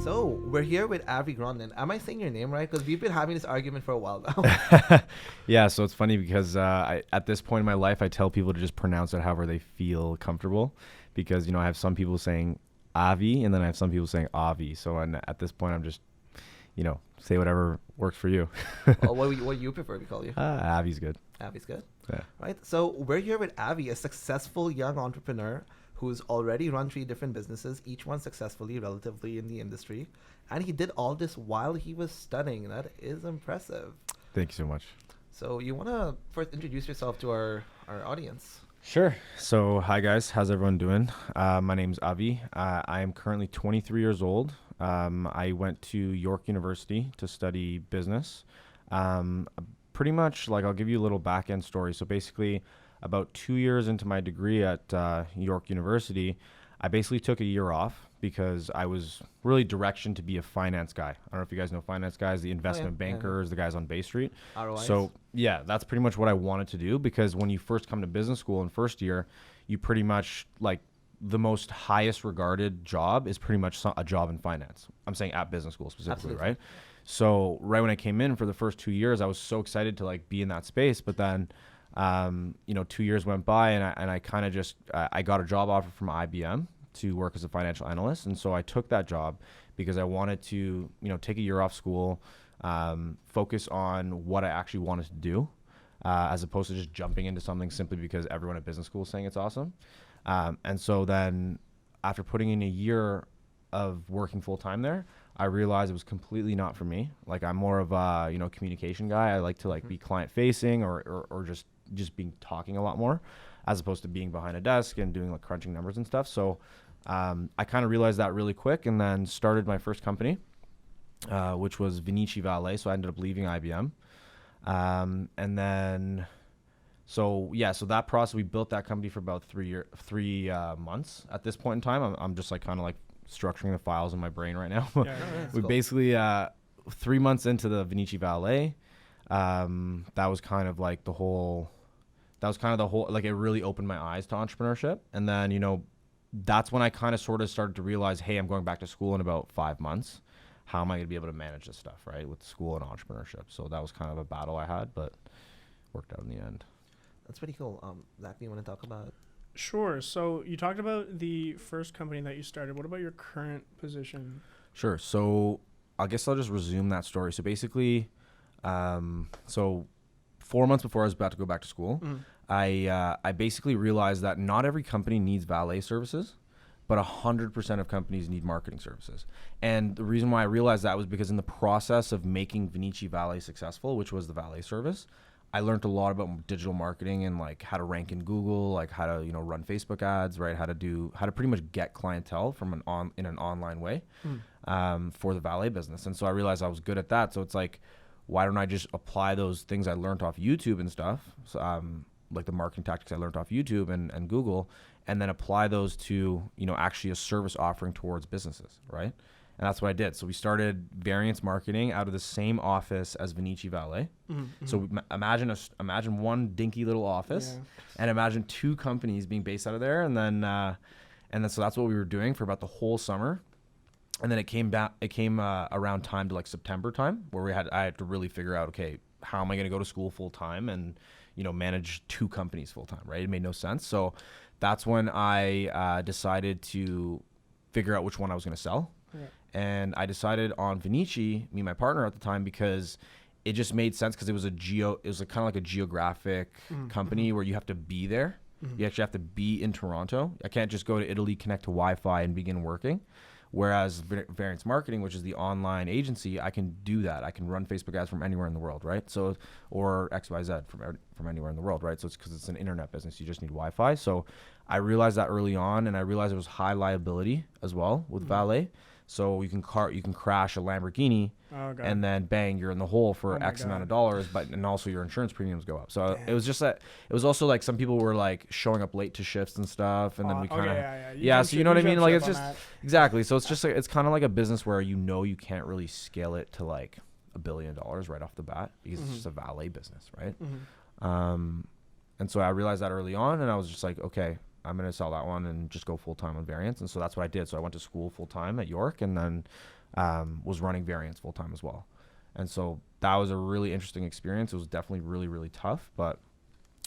So, we're here with Avi Grondin. Am I saying your name right? Because we've been having this argument for a while now. Yeah, so it's funny because at this point in my life, I tell people to just pronounce it however they feel comfortable, because I have some people saying Avi, and then I have some people saying Avi. So at this point, I'm just say whatever works for you. Well, what do you prefer to call you? Avi's good. Avi's good. Yeah. Right. So we're here with Avi, a successful young entrepreneur who's already run 3 different businesses, each one successfully, relatively in the industry, and he did all this while he was studying. That is impressive. Thank you so much. So you want to first introduce yourself to our audience? Sure. So hi guys, how's everyone doing? My name's Avi. I am currently 23 years old. I went to York University to study business. Pretty much, I'll give you a little back end story. So basically, about 2 years into my degree at York University, I basically took a year off because I was really directioned to be a finance guy. I don't know if you guys know finance guys, the investment bankers, the guys on Bay Street. ROIs. So yeah, that's pretty much what I wanted to do, because when you first come to business school in first year, you pretty much the most highest regarded job is pretty much a job in finance. I'm saying at business school specifically, Absolutely. right? So right when I came in for the first 2 years, I was so excited to be in that space. But then, 2 years went by, and I kind of just I got a job offer from IBM to work as a financial analyst, and so I took that job because I wanted to take a year off school, focus on what I actually wanted to do, as opposed to just jumping into something simply because everyone at business school is saying it's awesome. And so then after putting in a year of working full time there, I realized it was completely not for me. I'm more of a, communication guy. I like to be client facing or just being talking a lot more, as opposed to being behind a desk and doing crunching numbers and stuff. So, I kind of realized that really quick, and then started my first company, which was Vinicci Valet. So I ended up leaving IBM. And then, so that process, we built that company for about 3 months. At this point in time, I'm just structuring the files in my brain right now. We cool. Basically, 3 months into the Vinicci Valet, that was kind of the whole, it really opened my eyes to entrepreneurship. And then, that's when I kind of sort of started to realize, hey, I'm going back to school in about 5 months. How am I going to be able to manage this stuff, right, with school and entrepreneurship? So that was kind of a battle I had, but worked out in the end. That's pretty cool. Zach, do you want to talk about? Sure. So you talked about the first company that you started. What about your current position? Sure. So I guess I'll just resume that story. So basically, so 4 months before I was about to go back to school, I basically realized that not every company needs valet services, but 100% of companies need marketing services. And the reason why I realized that was because in the process of making Vinicci Valet successful, which was the valet service, I learned a lot about digital marketing and how to rank in Google, how to run Facebook ads, right? How to pretty much get clientele from in an online way, for the valet business. And so I realized I was good at that. So it's why don't I just apply those things I learned off YouTube and stuff, so, the marketing tactics I learned off YouTube and Google, and then apply those to actually a service offering towards businesses, right? And that's what I did. So we started Variance Marketing out of the same office as Vinicci Valet. Mm-hmm. So imagine one dinky little office, and imagine 2 companies being based out of there. And then so that's what we were doing for about the whole summer. And then it came around time to September time, where I had to really figure out, okay, how am I going to go to school full time and manage 2 companies full time, right? It made no sense. So that's when I decided to figure out which one I was going to sell. Yeah. And I decided on Vinicci, me and my partner at the time, because it just made sense, because it was kind of a geographic company where you have to be there. Mm-hmm. You actually have to be in Toronto. I can't just go to Italy, connect to Wi-Fi, and begin working. Whereas Variance Marketing, which is the online agency, I can do that. I can run Facebook ads from anywhere in the world, right? So, or XYZ from anywhere in the world, right? So it's because it's an internet business. You just need Wi-Fi. So I realized that early on, and I realized it was high liability as well with valet. So you can crash a Lamborghini, and then bang, you're in the hole for X amount of dollars, and also your insurance premiums go up. So it was just that. It was also some people were showing up late to shifts and stuff, and then we kind of So you know what I mean? It's just exactly. So it's just it's kind of like a business where you can't really scale it to $1 billion right off the bat, because it's just a valet business, right? And so I realized that early on, and I was just okay, I'm going to sell that one and just go full time on Variance. And so that's what I did. So I went to school full time at York, and then was running variants full time as well. And so that was a really interesting experience. It was definitely really, really tough, but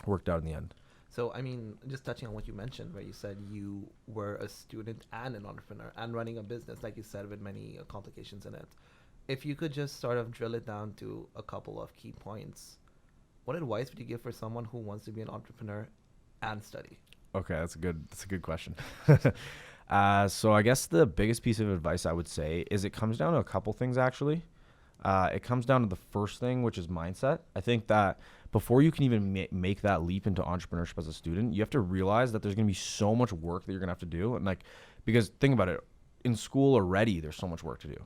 worked out in the end. So, I mean, just touching on what you mentioned, where you said you were a student and an entrepreneur and running a business, like you said, with many complications in it. If you could just sort of drill it down to a couple of key points, what advice would you give for someone who wants to be an entrepreneur and study? Okay, that's a good question. So I guess the biggest piece of advice I would say is it comes down to a couple things, actually. It comes down to the first thing, which is mindset. I think that before you can even make that leap into entrepreneurship as a student, you have to realize that there's going to be so much work that you're going to have to do. And like, because think about it, in school already, there's so much work to do.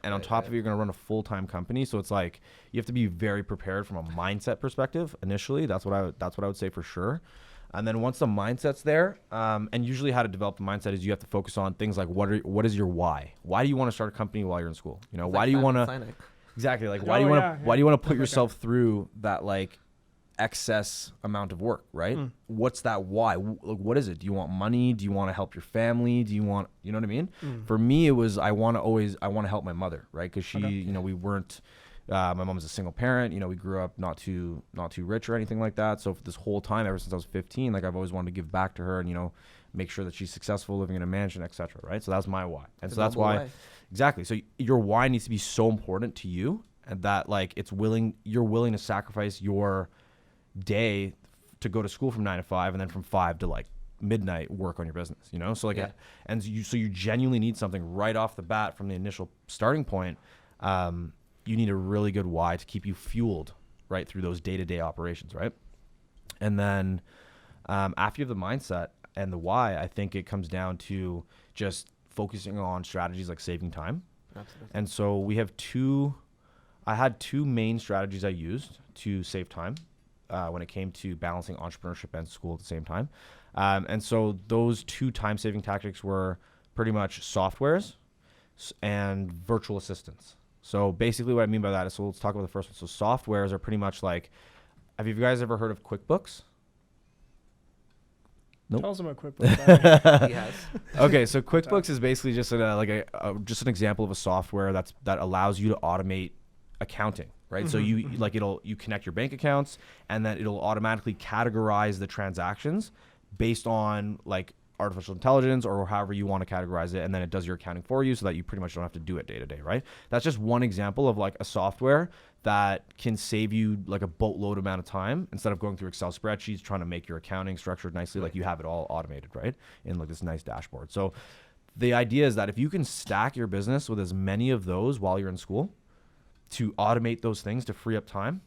And on top of it, you're going to run a full-time company. So it's like, you have to be very prepared from a mindset perspective initially. That's what I would say for sure. And then once the mindset's there, and usually how to develop the mindset is you have to focus on things like what is your why? Why do you want to start a company while you're in school? You know, why do you want to exactly like why do you want to put yourself through that like excess amount of work, right? What's that why? What is it? Do you want money? Do you want to help your family? Do you want, you know what I mean? For me, it was I want to help my mother, right? Because she, you know, we weren't. My mom was a single parent. You know, we grew up not too rich or anything like that. So for this whole time, ever since I was 15, like I've always wanted to give back to her and, you know, make sure that she's successful, living in a mansion, etc. Right? So that's my why, and so that's why, exactly. So your why needs to be so important to you, and that like you're willing to sacrifice your day to go to school from 9 to 5, and then from 5 to like midnight work on your business. You know, so like, so you genuinely need something right off the bat from the initial starting point. You need a really good why to keep you fueled right through those day-to-day operations, right? And then after you have the mindset and the why, I think it comes down to just focusing on strategies like saving time. Absolutely. And so I had two main strategies I used to save time when it came to balancing entrepreneurship and school at the same time. And so those two time-saving tactics were pretty much softwares and virtual assistants. So basically what I mean by that is, so let's talk about the first one. So softwares are pretty much like, have you guys ever heard of QuickBooks? Nope. Tell us about QuickBooks. Yes. Okay, so QuickBooks is basically just just an example of a software that allows you to automate accounting, right? So you connect your bank accounts, and then it'll automatically categorize the transactions based on like artificial intelligence or however you want to categorize it, and then it does your accounting for you so that you pretty much don't have to do it day to day, right? That's just one example of like a software that can save you like a boatload amount of time instead of going through Excel spreadsheets trying to make your accounting structured nicely. Like you have it all automated, right? In like this nice dashboard. So the idea is that if you can stack your business with as many of those while you're in school to automate those things to free up time,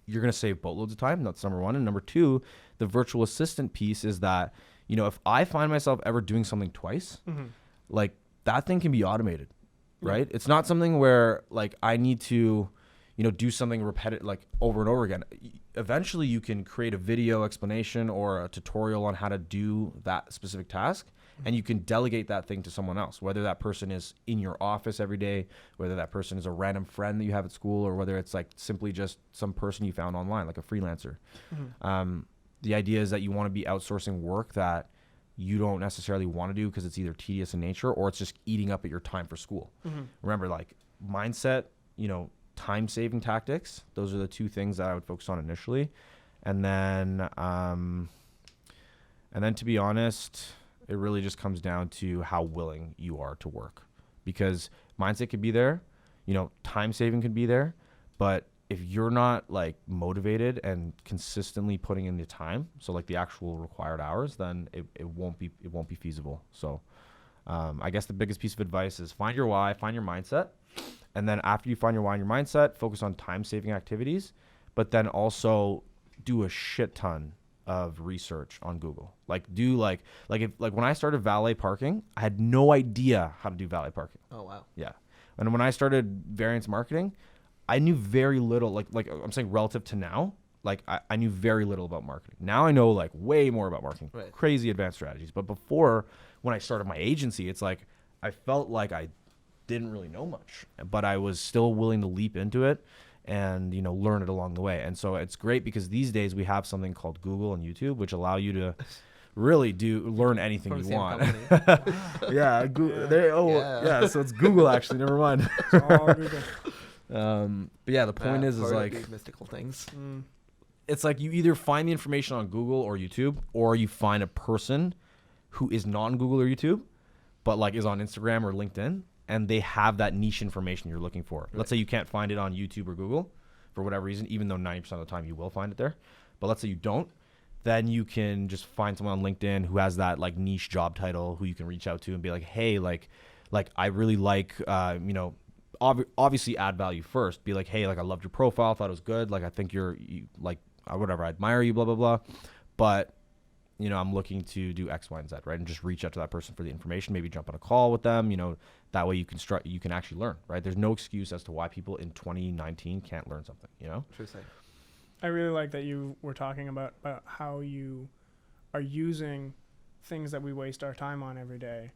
you're going to save boatloads of time. That's number one. And number two, the virtual assistant piece is that, you know, if I find myself ever doing something twice, like that thing can be automated, right? It's not something where like I need to, you know, do something repetitive, like over and over again. Eventually you can create a video explanation or a tutorial on how to do that specific task, and you can delegate that thing to someone else, whether that person is in your office every day, whether that person is a random friend that you have at school, or whether it's like simply just some person you found online, like a freelancer. The idea is that you want to be outsourcing work that you don't necessarily want to do because it's either tedious in nature or it's just eating up at your time for school. Remember, like mindset, you know, time-saving tactics, those are the two things that I would focus on initially. And then to be honest, it really just comes down to how willing you are to work, because mindset could be there, you know, time-saving could be there, but if you're not like motivated and consistently putting in the time, so like the actual required hours, then it won't be feasible. So I guess the biggest piece of advice is find your why, find your mindset. And then after you find your why and your mindset, focus on time-saving activities, but then also do a shit ton of research on Google. Like when I started valet parking, I had no idea how to do valet parking. Oh, wow. Yeah. And when I started variance marketing, I knew very little, like I'm saying relative to now, like I knew very little about marketing. Now I know like way more about marketing, crazy advanced strategies. But before, when I started my agency, it's like I felt like I didn't really know much, but I was still willing to leap into it and, you know, learn it along the way. And so it's great because these days we have something called Google and YouTube, which allow you to really do learn anything From you the same want. company. Yeah, Yeah. so it's Google actually. Never mind. It's all Google. But yeah, the point is Heard of like these mystical things. it's like you either find the information on Google or YouTube, or you find a person who is not on Google or YouTube, but like is on Instagram or LinkedIn, and they have that niche information you're looking for. Let's say you can't find it on YouTube or Google for whatever reason, even though 90% of the time you will find it there. But let's say you don't, then you can just find someone on LinkedIn who has that like niche job title who you can reach out to and be like, hey, like I really like, obviously add value first. Be like, hey, like I loved your profile, thought it was good. Like I think you like whatever, I admire you, blah, blah, blah. But I'm looking to do X, Y, and Z, right? And just reach out to that person for the information, maybe jump on a call with them, that way you can actually learn, right? There's no excuse as to why people in 2019 can't learn something, True say. I really like that you were talking about how you are using things that we waste our time on every day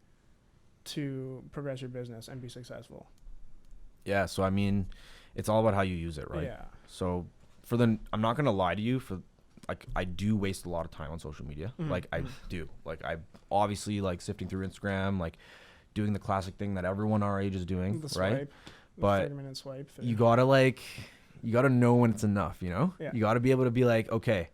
to progress your business and be successful. Yeah. So, I mean, it's all about how you use it, right? Yeah. So I'm not going to lie to you, I do waste a lot of time on social media. Like I do. Like I obviously like sifting through Instagram, like doing the classic thing that everyone our age is doing, The right? swipe, But 30-minute swipe. you gotta know when it's enough, Yeah. You gotta be able to be like, okay,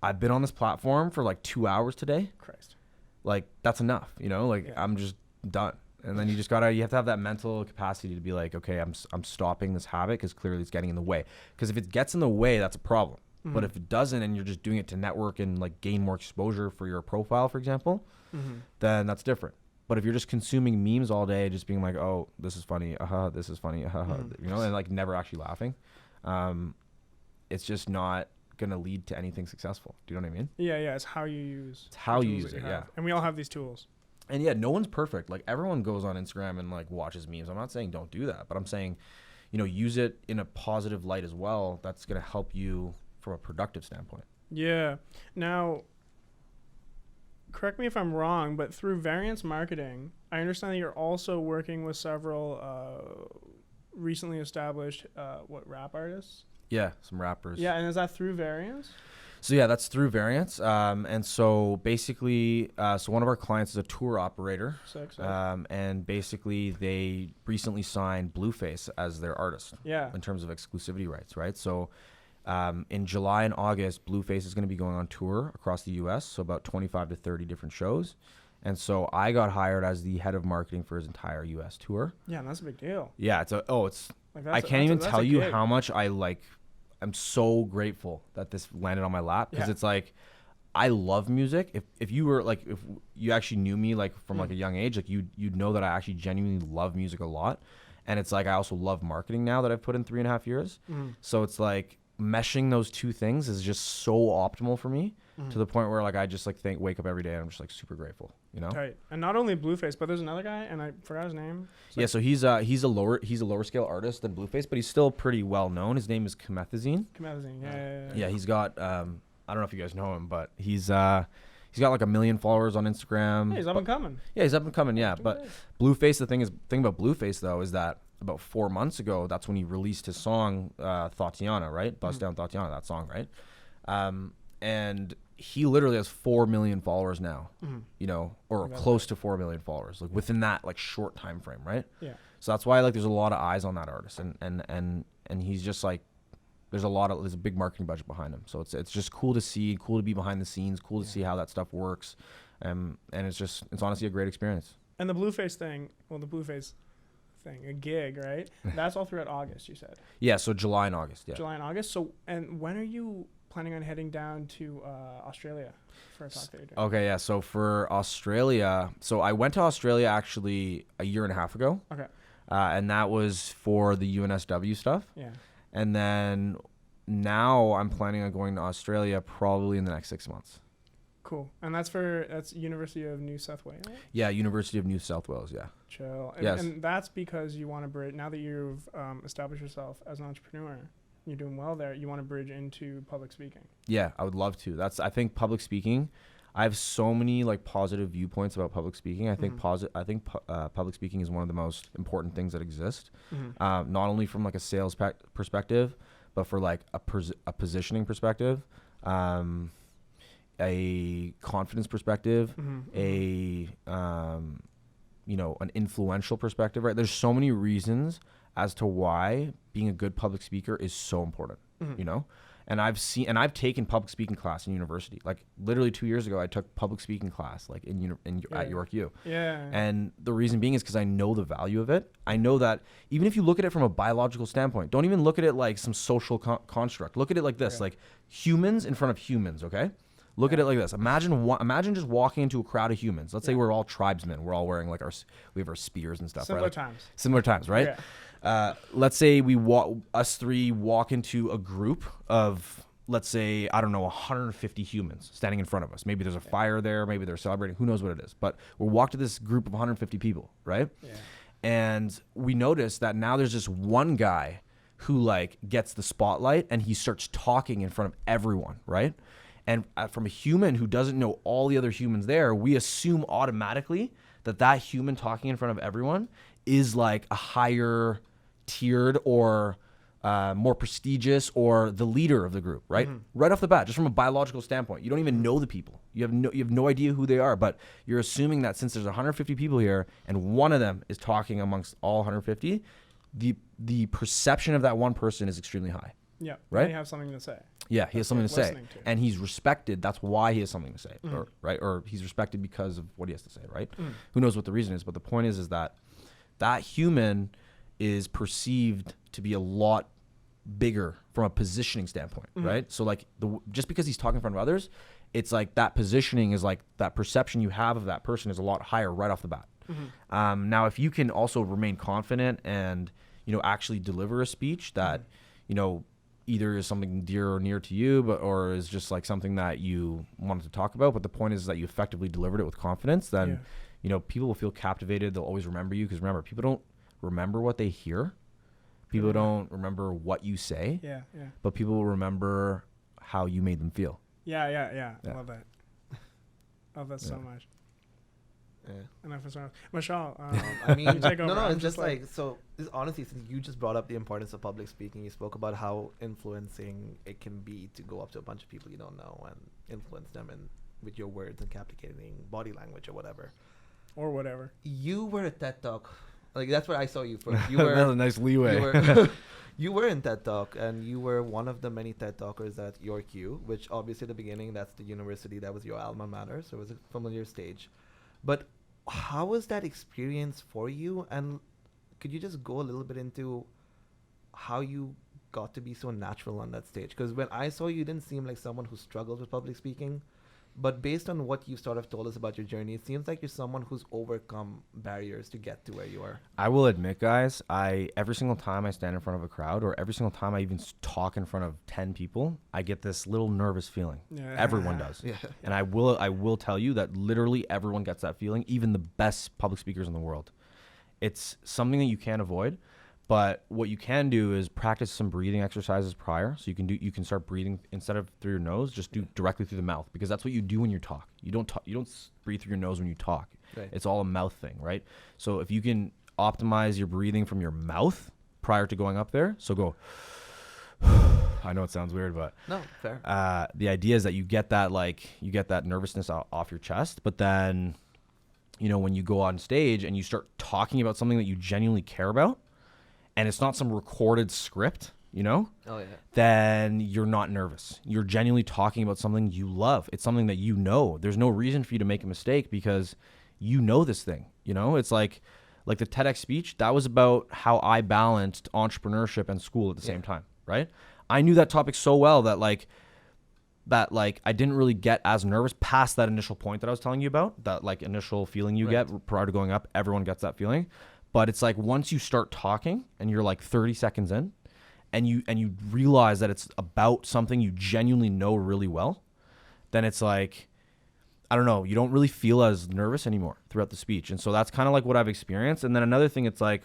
I've been on this platform for like 2 hours today. Christ. Like that's enough, Like Yeah. I'm just done. And then you have to have that mental capacity to be like, okay, I'm stopping this habit because clearly it's getting in the way. Because if it gets in the way, that's a problem. But if it doesn't, and you're just doing it to network and like gain more exposure for your profile, for example, then that's different. But if you're just consuming memes all day, just being like, oh, this is funny, this is funny, and like never actually laughing, it's just not gonna lead to anything successful. Do you know what I mean? Yeah, it's how you use. It's how the you tools use that it, you yeah. have. And we all have these tools. And yeah, no one's perfect. Like everyone goes on Instagram and like watches memes. I'm not saying don't do that, but I'm saying, use it in a positive light as well. That's gonna help you from a productive standpoint. Yeah. Now, correct me if I'm wrong, but through Variance Marketing, I understand that you're also working with several recently established rap artists. Yeah, some rappers. Yeah, and is that through Variance? So yeah, that's through Variance. And so basically, so one of our clients is a tour operator. Sick. And basically they recently signed Blueface as their artist. Yeah. In terms of exclusivity rights, right? So in July and August, Blueface is going to be going on tour across the U.S., so about 25 to 30 different shows. And so I got hired as the head of marketing for his entire U.S. tour. Yeah, and that's a big deal. Yeah, I can't even tell you how much I'm so grateful that this landed on my lap, because it's like, I love music. If you were like, if you actually knew me like from like a young age, like you'd know that I actually genuinely love music a lot. And it's like, I also love marketing now that I've put in 3.5 years. So it's like, meshing those two things is just so optimal for me, to the point where like I just like wake up every day and I'm just like super grateful, Right. And not only Blueface, but there's another guy and I forgot his name. So he's a lower scale artist than Blueface, but he's still pretty well known. His name is Comethazine. Yeah, he's got I don't know if you guys know him, but he's got like 1 million followers on Instagram. Yeah, he's up and coming. Yeah, he's up and coming. Yeah, but Blueface, the thing about Blueface though is that about 4 months ago, that's when he released his song Thotiana, right? Bust Down Thotiana, that song, right? And he literally has 4 million followers now, or close to 4 million followers, like within that like short time frame, right? Yeah. So that's why like there's a lot of eyes on that artist, and he's just like, there's a big marketing budget behind him. So it's just cool to see, cool to be behind the scenes, cool to see how that stuff works, and it's honestly a great experience. And the Blueface thing, a gig, right? That's all throughout August, you said. Yeah, so July and August. Yeah. July and August. So, and when are you planning on heading down to Australia for a talk that you're doing? Okay, yeah. So for Australia, I went to Australia actually a year and a half ago. Okay. And that was for the UNSW stuff. Yeah. And then now I'm planning on going to Australia probably in the next 6 months. Cool. And that's University of New South Wales? Yeah, University of New South Wales, yeah. Chill. And, yes. And that's because you want to bridge, now that you've established yourself as an entrepreneur, you're doing well there, you want to bridge into public speaking. Yeah, I would love to. I think public speaking, I have so many like positive viewpoints about public speaking. I think public speaking is one of the most important things that exist, not only from like a sales perspective, but for like a positioning perspective. a confidence perspective, Mm-hmm. An influential perspective, right? There's so many reasons as to why being a good public speaker is so important, And I've taken public speaking class in university. Like literally 2 years ago, I took public speaking class like at York U. Yeah. And the reason being is because I know the value of it. I know that even if you look at it from a biological standpoint, don't even look at it like some social construct. Look at it like this, like humans in front of humans, okay? Look at it like this. Imagine just walking into a crowd of humans. Let's say we're all tribesmen. We're all wearing like we have our spears and stuff. Similar right? times. Similar times, right? Yeah. Let's say us three walk into a group of, let's say, I don't know, 150 humans standing in front of us. Maybe there's a fire there. Maybe they're celebrating. Who knows what it is? But we'll walk to this group of 150 people, right? Yeah. And we notice that now there's just one guy who like gets the spotlight and he starts talking in front of everyone, right? And from a human who doesn't know all the other humans there, we assume automatically that human talking in front of everyone is like a higher tiered or more prestigious or the leader of the group, right? Right off the bat, just from a biological standpoint. You don't even know the people. You have no idea who they are, but you're assuming that since there's 150 people here and one of them is talking amongst all 150, the perception of that one person is extremely high. Yeah. Right? They have something to say. Yeah, he has something to say, listening to. and he's respected. That's why he has something to say, right? Or he's respected because of what he has to say, right? Who knows what the reason is? But the point is that human is perceived to be a lot bigger from a positioning standpoint, right? So like just because he's talking in front of others, it's like that positioning is like that perception you have of that person is a lot higher right off the bat. Now, if you can also remain confident and actually deliver a speech that either is something dear or near to you, or is just like something that you wanted to talk about, but the point is that you effectively delivered it with confidence, then people will feel captivated. They'll always remember you, because remember, people don't remember what they hear. People don't remember what you say. Yeah. But people will remember how you made them feel. Yeah. I love that. Love that so much. Yeah. Enough is enough. Mashaal, I mean, you take over. no, I'm it's just like, so this, honestly, since you just brought up the importance of public speaking, you spoke about how influencing it can be to go up to a bunch of people you don't know and influence them with your words and captivating body language or whatever. Or whatever. You were at TED Talk. Like, that's where I saw you first. You were That's a nice leeway. You were in TED Talk, and you were one of the many TED Talkers at York U, which obviously at the beginning, that's the university, that was your alma mater, so it was a familiar stage. But how was that experience for you? And could you just go a little bit into how you got to be so natural on that stage? Because when I saw you, you didn't seem like someone who struggled with public speaking. But based on what you sort of told us about your journey, it seems like you're someone who's overcome barriers to get to where you are. I will admit, guys, every single time I stand in front of a crowd, or every single time I even talk in front of 10 people, I get this little nervous feeling. Yeah. Everyone does. Yeah. And I will tell you that literally everyone gets that feeling, even the best public speakers in the world. It's something that you can't avoid. But what you can do is practice some breathing exercises prior. So you can start breathing instead of through your nose, just do directly through the mouth, because that's what you do when you talk. You don't breathe through your nose when you talk. Right. It's all a mouth thing, right? So if you can optimize your breathing from your mouth prior to going up there, so go. I know it sounds weird, but No, fair. the idea is that you get that nervousness off your chest, but then when you go on stage and you start talking about something that you genuinely care about, and it's not some recorded script, Oh, yeah. then you're not nervous. You're genuinely talking about something you love. It's something that you know. There's no reason for you to make a mistake because you know this thing. It's like the TEDx speech, that was about how I balanced entrepreneurship and school at the same time, right? I knew that topic so well that I didn't really get as nervous past that initial point that I was telling you about, that like initial feeling you get prior to going up. Everyone gets that feeling. But it's like once you start talking and you're like 30 seconds in and you realize that it's about something you genuinely know really well, then it's like, I don't know, you don't really feel as nervous anymore throughout the speech. And so that's kind of like what I've experienced. And then another thing, it's like,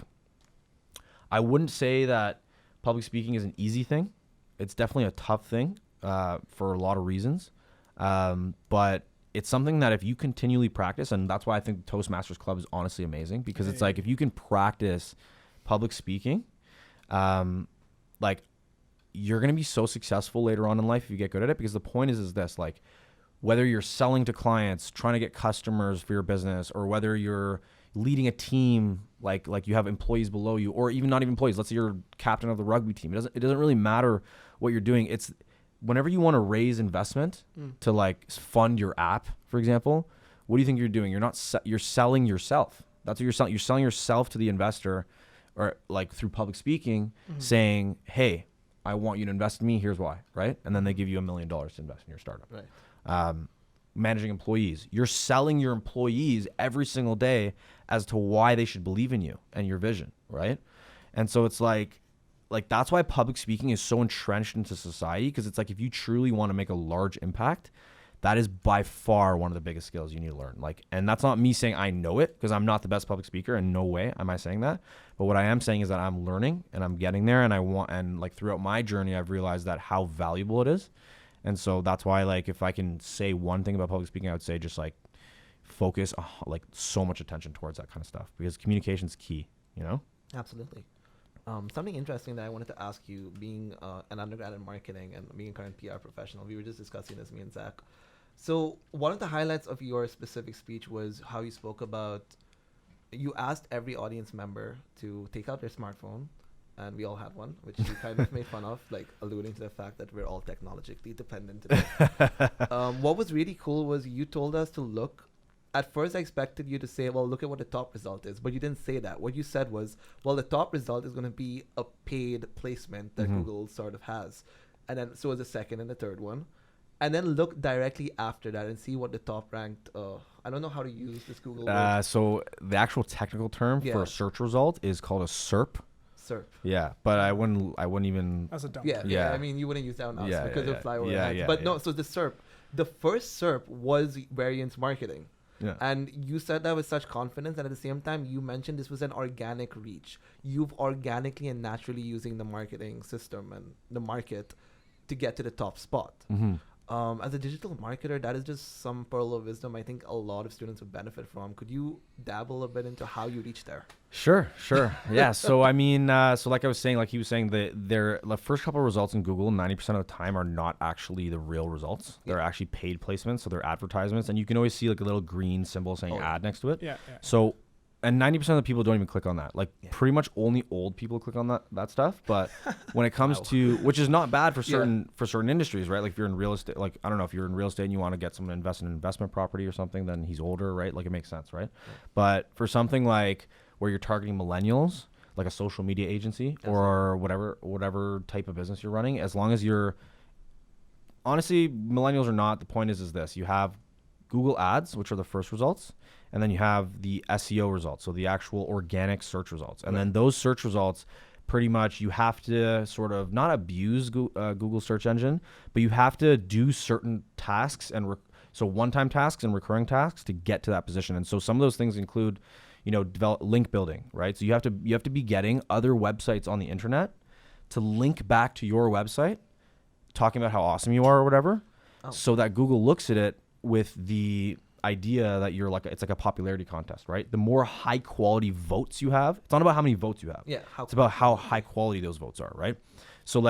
I wouldn't say that public speaking is an easy thing. It's definitely a tough thing for a lot of reasons. But it's something that if you continually practice, and that's why I think the Toastmasters Club is honestly amazing, because it's like if you can practice public speaking, like you're going to be so successful later on in life if you get good at it. Because the point is this, like whether you're selling to clients, trying to get customers for your business, or whether you're leading a team, like you have employees below you, or even not even employees. Let's say you're captain of the rugby team. It doesn't really matter what you're doing. It's whenever you want to raise investment to like fund your app, for example, what do you think you're doing? You're selling yourself. That's what you're selling. You're selling yourself to the investor, or like through public speaking, saying, hey, I want you to invest in me. Here's why, right? And then they give you $1 million to invest in your startup. Right. Managing employees. You're selling your employees every single day as to why they should believe in you and your vision, right? And so it's like that's why public speaking is so entrenched into society, because it's like if you truly want to make a large impact, that is by far one of the biggest skills you need to learn. Like, and that's not me saying I know it, because I'm not the best public speaker, and no way am I saying that. But what I am saying is that I'm learning and I'm getting there, and like throughout my journey, I've realized that how valuable it is. And so that's why, like, if I can say one thing about public speaking, I would say just like focus like so much attention towards that kind of stuff, because communication's key, you know? Absolutely. Something interesting that I wanted to ask you, being an undergrad in marketing and being a current PR professional, we were just discussing this, me and Zach. So one of the highlights of your specific speech was how you spoke about, you asked every audience member to take out their smartphone, and we all had one, which you kind of made fun of, like alluding to the fact that we're all technologically dependent today. What was really cool was you told us to look. At first, I expected you to say, well, look at what the top result is. But you didn't say that. What you said was, well, the top result is going to be a paid placement that Google sort of has. And then, so is the second and the third one. And then look directly after that and see what the top ranked, I don't know how to use this Google word. So the actual technical term for a search result is called a SERP. SERP. Yeah, but I wouldn't even. That's a dumb Yeah, term. yeah. I mean, you wouldn't use that on us because of fly over our heads. But no, so the SERP, the first SERP was variance marketing. Yeah. And you said that with such confidence, and at the same time, you mentioned this was an organic reach. You've organically and naturally using the marketing system and the market to get to the top spot. As a digital marketer, that is just some pearl of wisdom I think a lot of students would benefit from. Could you dabble a bit into how you reach there? Sure. Yeah. So I mean, so like I was saying, like he was saying, the first couple of results in Google, 90% of the time are not actually the real results. They're actually paid placements, so they're advertisements, and you can always see like a little green symbol saying ad next to it. Yeah. So, and 90% of the people don't even click on that. Like pretty much only old people click on that stuff. But when it comes to, which is not bad for certain industries, right? Like if you're in real estate, like I don't know, if you're in real estate and you want to get someone to invest in an investment property or something, then he's older, right? Like it makes sense, right? But for something like where you're targeting millennials, like a social media agency or whatever type of business you're running, as long as you're, honestly, millennials or not, the point is this: you have Google ads, which are the first results, and then you have the SEO results, so the actual organic search results. And then those search results, pretty much you have to sort of not abuse Google search engine, but you have to do certain tasks and so one-time tasks and recurring tasks to get to that position. And so some of those things include, develop link building, right? So you have to be getting other websites on the internet to link back to your website, talking about how awesome you are or whatever, so that Google looks at it with the idea that you're it's like a popularity contest, right? The more high quality votes you have, it's not about how many votes you have. Yeah. It's about how high quality those votes are, right? So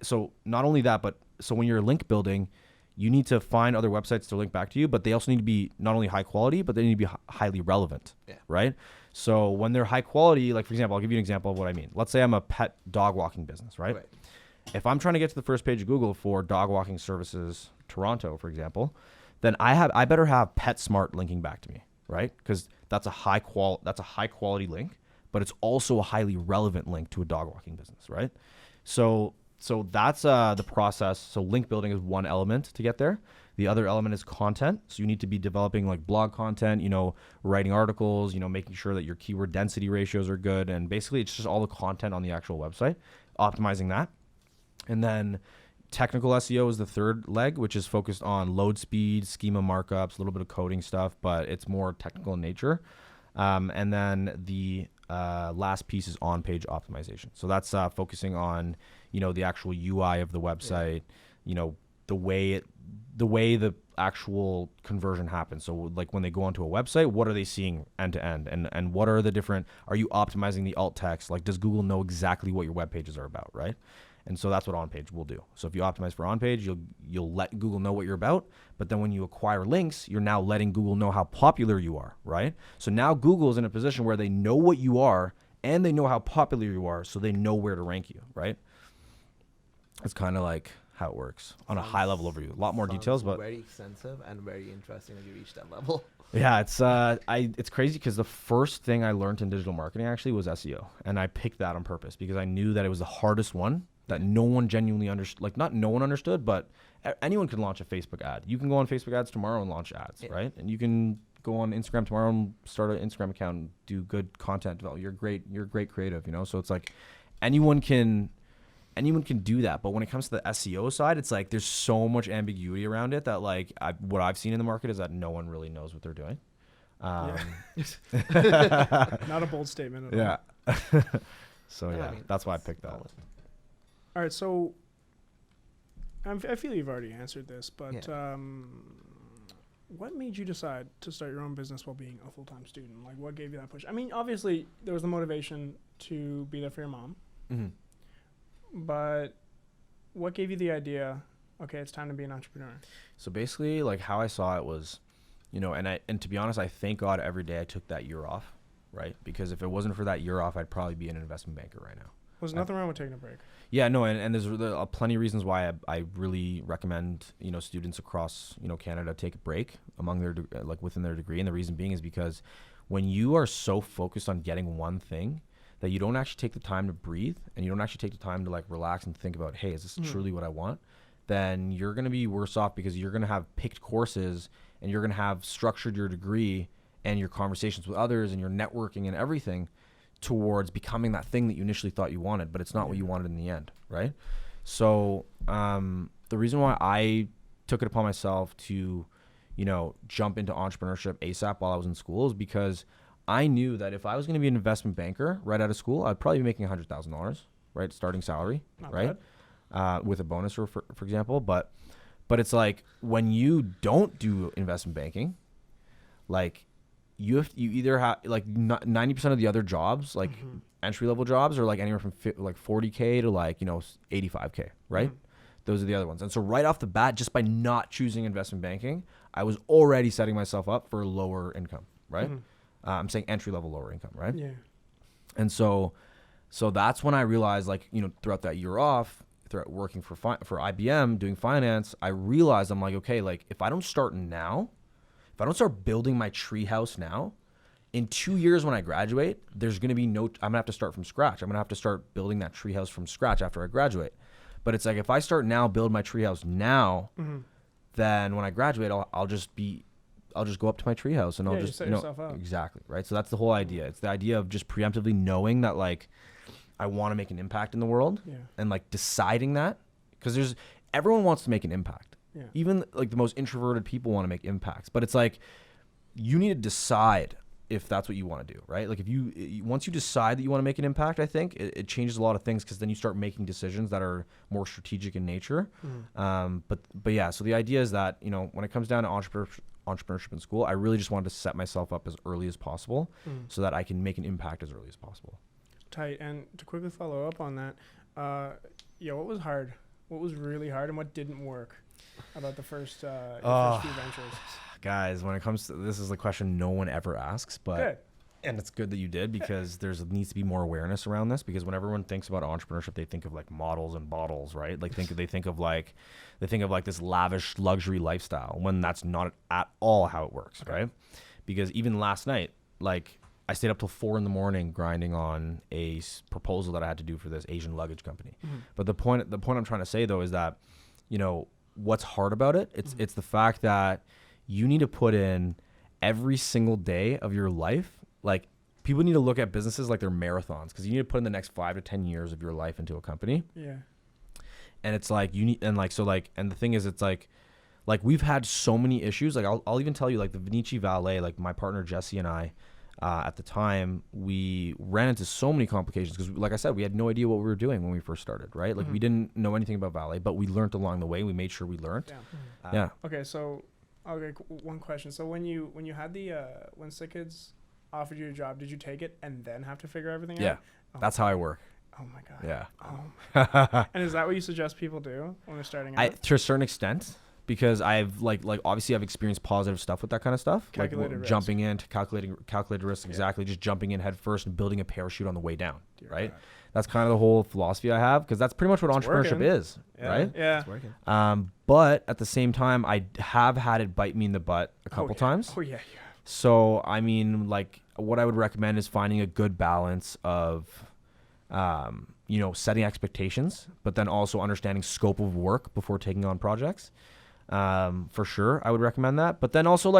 so not only that, but so when you're link building, you need to find other websites to link back to you, but they also need to be not only high quality, but they need to be highly relevant, right? So when they're high quality, like for example, I'll give you an example of what I mean. Let's say I'm a pet dog walking business, right? If I'm trying to get to the first page of Google for dog walking services Toronto, for example, then I better have PetSmart linking back to me, right? Because that's a high quality link, but it's also a highly relevant link to a dog walking business, right? So that's the process. So link building is one element to get there. The other element is content. So you need to be developing like blog content, writing articles, making sure that your keyword density ratios are good, and basically it's just all the content on the actual website, optimizing that. And then technical SEO is the third leg, which is focused on load speed, schema markups, a little bit of coding stuff, but it's more technical in nature. And then the last piece is on-page optimization. So that's focusing on, the actual UI of the website, the way the actual conversion happens. So like when they go onto a website, what are they seeing end to end? And what are the different, are you optimizing the alt text? Like, does Google know exactly what your web pages are about, right? And so that's what on page will do. So if you optimize for on page, you'll let Google know what you're about. But then when you acquire links, you're now letting Google know how popular you are, right? So now Google is in a position where they know what you are and they know how popular you are, so they know where to rank you, right? It's kind of like how it works on a high level overview. A lot more details, but very extensive and very interesting when you reach that level. yeah, it's crazy because the first thing I learned in digital marketing actually was SEO, and I picked that on purpose because I knew that it was the hardest one that no one genuinely understood. Like, not no one understood, but anyone can launch a Facebook ad. You can go on Facebook ads tomorrow and launch ads, right? And you can go on Instagram tomorrow and start an Instagram account and do good content development. You're great creative, So it's like anyone can do that. But when it comes to the SEO side, it's like there's so much ambiguity around it that like what I've seen in the market is that no one really knows what they're doing. Not a bold statement at all. So I mean, that's why I picked that. All right, so I feel you've already answered this, but what made you decide to start your own business while being a full-time student? Like, what gave you that push? I mean, obviously, there was the motivation to be there for your mom. Mm-hmm. But what gave you the idea, okay, it's time to be an entrepreneur? So basically, like how I saw it was, and to be honest, I thank God every day I took that year off, right? Because if it wasn't for that year off, I'd probably be an investment banker right now. There's nothing wrong with taking a break. Yeah, no, and there's plenty of reasons why I really recommend students across Canada take a break among their within their degree, and the reason being is because when you are so focused on getting one thing that you don't actually take the time to breathe and you don't actually take the time to like relax and think about, hey, is this truly what I want? Then you're gonna be worse off because you're gonna have picked courses and you're gonna have structured your degree and your conversations with others and your networking and everything towards becoming that thing that you initially thought you wanted, but it's not what you wanted in the end, right? So the reason why I took it upon myself to, jump into entrepreneurship ASAP while I was in school is because I knew that if I was going to be an investment banker right out of school, I'd probably be making $100,000, right, starting salary, Not right, with a bonus, for example. But it's like when you don't do investment banking, like you either have like 90% of the other jobs, like entry level jobs, are like anywhere from like 40K to like 85K, right? Those are the other ones. And so right off the bat, just by not choosing investment banking, I was already setting myself up for lower income, right? I'm saying entry level, lower income, right? Yeah. And so that's when I realized, like, throughout that year off, throughout working for IBM doing finance, I realized I'm like, okay, like if I don't start now, if I don't start building my tree house now, in 2 years when I graduate, there's going to be I'm going to have to start from scratch. I'm going to have to start building that tree house from scratch after I graduate. But it's like, if I start now, build my tree house now, then when I graduate, I'll just go up to my tree house and I'll just set yourself up. Exactly. Right. So that's the whole idea. It's the idea of just preemptively knowing that, like, I want to make an impact in the world and like deciding that, because everyone wants to make an impact. Yeah. Even like the most introverted people want to make impacts, but it's like you need to decide if that's what you want to do, right? Like once you decide that you want to make an impact, I think it changes a lot of things, because then you start making decisions that are more strategic in nature. But yeah, so the idea is that, when it comes down to entrepreneurship in school, I really just wanted to set myself up as early as possible so that I can make an impact as early as possible. Tight. And to quickly follow up on that, what was hard? What was really hard, and what didn't work about the first few ventures? Guys, when it comes to this, is the question no one ever asks, but Good. And it's good that you did, because needs to be more awareness around this, because when everyone thinks about entrepreneurship, they think of like models and bottles, right? Like they think of like this lavish luxury lifestyle, when that's not at all how it works, right? Because even last night, like, I stayed up till 4 a.m. grinding on a proposal that I had to do for this Asian luggage company. But the point I'm trying to say, though, is that, what's hard about it? It's the fact that you need to put in every single day of your life. Like, people need to look at businesses like they're marathons, because you need to put in the next 5 to 10 years of your life into a company. Yeah. And it's like and the thing is, it's like we've had so many issues. Like, I'll even tell you, like, the Vinicci Valet, like my partner Jesse and I, at the time, we ran into so many complications because, like I said, we had no idea what we were doing when we first started, right? Like, we didn't know anything about valet, but we learned along the way. We made sure we learned. Yeah. Okay, so one question. So when you had when Sick Kids offered you a job, did you take it and then have to figure everything out? Yeah, that's how I work. Oh my god. Yeah. Oh. And is that what you suggest people do when they're starting out? To a certain extent, because I've like obviously I've experienced positive stuff with that kind of stuff, Calculated like risk. jumping into calculated risk, exactly, just jumping in head first and building a parachute on the way down, Dear right? God. That's kind of the whole philosophy I have, because that's pretty much what entrepreneurship working. is, Yeah. right? Yeah. It's working. But at the same time, I have had it bite me in the butt a couple times. Oh yeah. So I mean, like, what I would recommend is finding a good balance of, setting expectations, but then also understanding scope of work before taking on projects. For sure, I would recommend that. But then also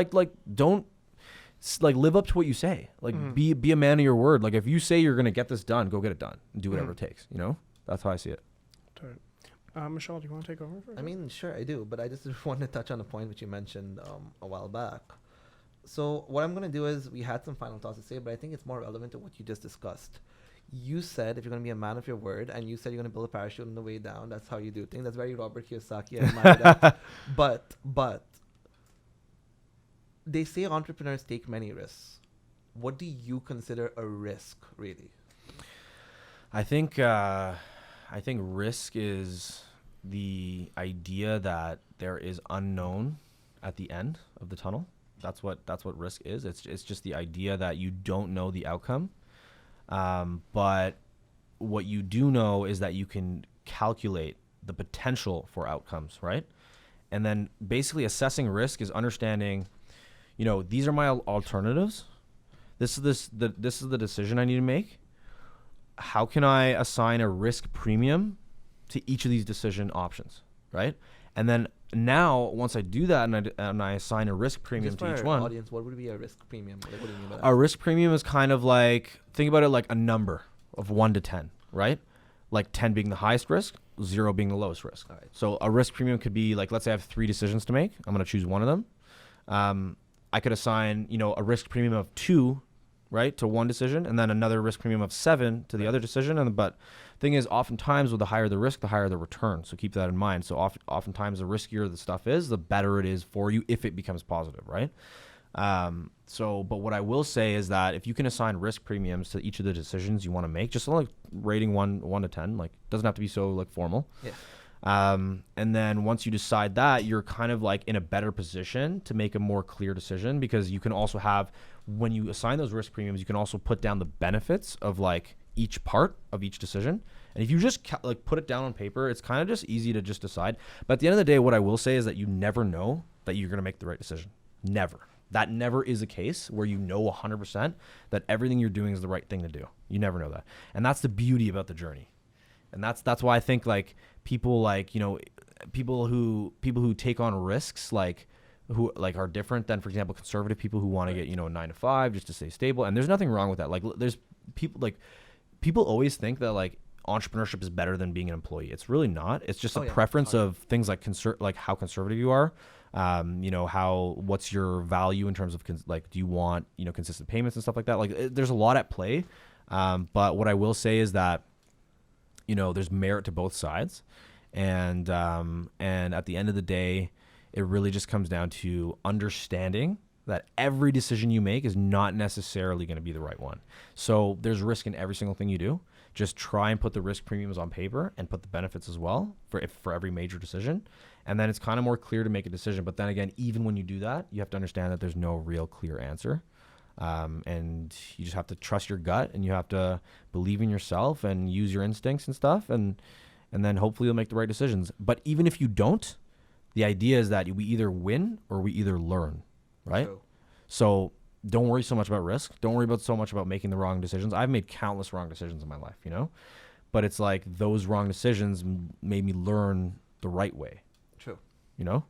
don't live up to what you say. Like be a man of your word. Like if you say you're gonna get this done, go get it done. Do whatever it takes. That's how I see it. Mashaal, do you want to take over? I mean, sure, I do, but I just want to touch on a point which you mentioned a while back. So what I'm going to do is, we had some final thoughts to say, but I think it's more relevant to what you just discussed. You said if you're going to be a man of your word, and you said you're going to build a parachute on the way down. That's how you do things. That's very Robert Kiyosaki. I admire that. But they say entrepreneurs take many risks. What do you consider a risk, really? I think risk is the idea that there is unknown at the end of the tunnel. That's what risk is. It's just the idea that you don't know the outcome, but what you do know is that you can calculate the potential for outcomes, right? And then basically assessing risk is understanding, these are my alternatives. This is the decision I need to make. How can I assign a risk premium to each of these decision options, right? And then now, once I do that and I assign a risk premium to each one. Audience, what would be a risk premium? Like, what do you mean by that? A risk premium is kind of like, think about it like a number of 1 to 10, right? Like 10 being the highest risk, 0 being the lowest risk. All right. So a risk premium could be like, let's say I have 3 decisions to make. I'm going to choose one of them. I could assign, a risk premium of 2, right, to one decision, and then another risk premium of 7 to the other decision. But thing is, oftentimes, with the higher the risk, the higher the return. So keep that in mind. So oftentimes, the riskier the stuff is, the better it is for you if it becomes positive, right? But what I will say is that if you can assign risk premiums to each of the decisions you want to make, just like rating 1 to 10, like doesn't have to be so like formal. Yeah. And then once you decide that, you're kind of like in a better position to make a more clear decision, because you can also have, when you assign those risk premiums, you can also put down the benefits of like each part of each decision. And if you just put it down on paper, it's kind of just easy to just decide. But at the end of the day, what I will say is that you never know that you're going to make the right decision. Never. That never is a case where 100% that everything you're doing is the right thing to do. You never know that. And that's the beauty about the journey. And that's why I think like people who take on risks, who are different than, for example, conservative people who want to get, a 9 to 5 just to stay stable. And there's nothing wrong with that. Like there's people always think that like entrepreneurship is better than being an employee. It's really not. It's just a preference of things like how conservative you are. What's your value in terms of do you want, consistent payments and stuff like that? Like there's a lot at play. But what I will say is that, there's merit to both sides. And at the end of the day, it really just comes down to understanding that every decision you make is not necessarily going to be the right one. So there's risk in every single thing you do. Just try and put the risk premiums on paper and put the benefits as well for every major decision. And then it's kind of more clear to make a decision. But then again, even when you do that, you have to understand that there's no real clear answer. And you just have to trust your gut, and you have to believe in yourself and use your instincts and stuff. And then hopefully you'll make the right decisions. But even if you don't, the idea is that we either win or we either learn, right? True. So don't worry so much about risk. Don't worry so much about making the wrong decisions. I've made countless wrong decisions in my life, but it's like those wrong decisions made me learn the right way. True.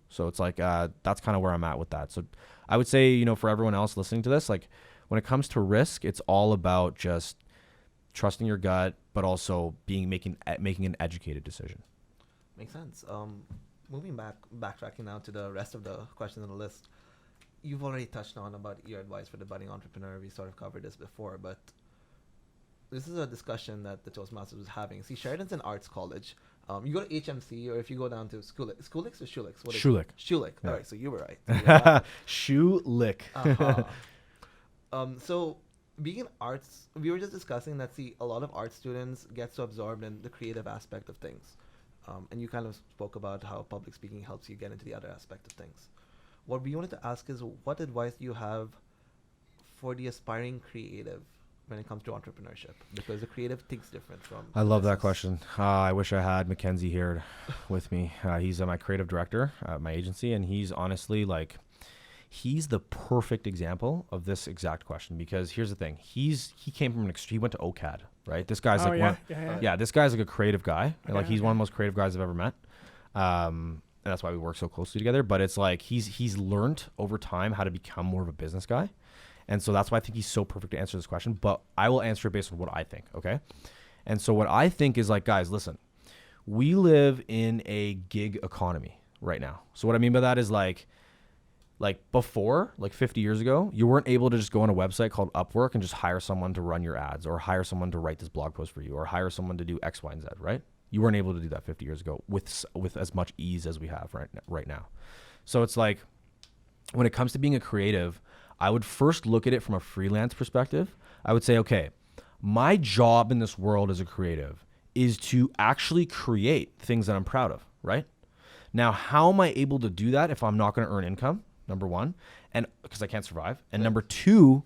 So it's like, that's kind of where I'm at with that. So I would say, for everyone else listening to this, like when it comes to risk, it's all about just trusting your gut, but also making an educated decision. Makes sense. Backtracking now to the rest of the questions on the list. You've already touched on about your advice for the budding entrepreneur. We sort of covered this before, but this is a discussion that the Toastmasters was having. See, Sheridan's an arts college. You go to HMC, or if you go down to Schulich or Schulich? Schulich. Schulich. Yeah. All right, so you were right. Schulich. So being in arts, we were just discussing that, see, a lot of art students get so absorbed in the creative aspect of things. And you kind of spoke about how public speaking helps you get into the other aspect of things. What we wanted to ask is, what advice do you have for the aspiring creative when it comes to entrepreneurship? Because the creative thinks different from. I love that question. I wish I had Mackenzie here with me. He's my creative director at my agency, and he's honestly like, he's the perfect example of this exact question. Because here's the thing: he came from he went to OCAD, right? This guy's this guy's like a creative guy, and like he's one of the most creative guys I've ever met. And that's why we work so closely together. But it's like he's learned over time how to become more of a business guy. And so that's why I think he's so perfect to answer this question. But I will answer it based on what I think, okay? And so what I think is like, guys, listen, we live in a gig economy right now. So what I mean by that is like before, like 50 years ago, you weren't able to just go on a website called Upwork and just hire someone to run your ads, or hire someone to write this blog post for you, or hire someone to do X, Y, and Z, right? You weren't able to do that 50 years ago with as much ease as we have right now. So it's like, when it comes to being a creative, I would first look at it from a freelance perspective. I would say, okay, my job in this world as a creative is to actually create things that I'm proud of, right? Now, how am I able to do that if I'm not going to earn income? Number one, and because I can't survive. And number two,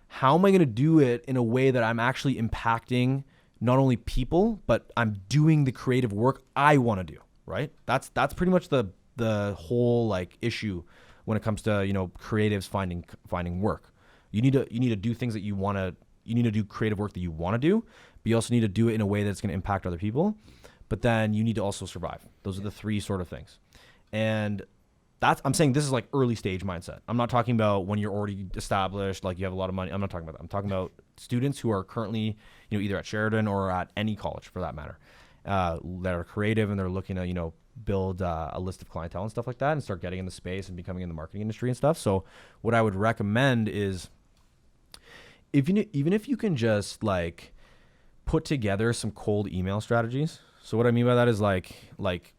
how am I going to do it in a way that I'm actually impacting not only people, but I'm doing the creative work I want to do, right? That's pretty much the whole like issue when it comes to, creatives finding work. You need to do things that you need to do creative work that you want to do, but you also need to do it in a way that's going to impact other people. But then you need to also survive. Those are the three sort of things. And I'm saying this is like early stage mindset. I'm not talking about when you're already established, like you have a lot of money. I'm not talking about that. I'm talking about students who are currently, either at Sheridan or at any college for that matter, that are creative and they're looking to, build a list of clientele and stuff like that and start getting in the space and becoming in the marketing industry and stuff. So what I would recommend is even if you can just like put together some cold email strategies. So what I mean by that is like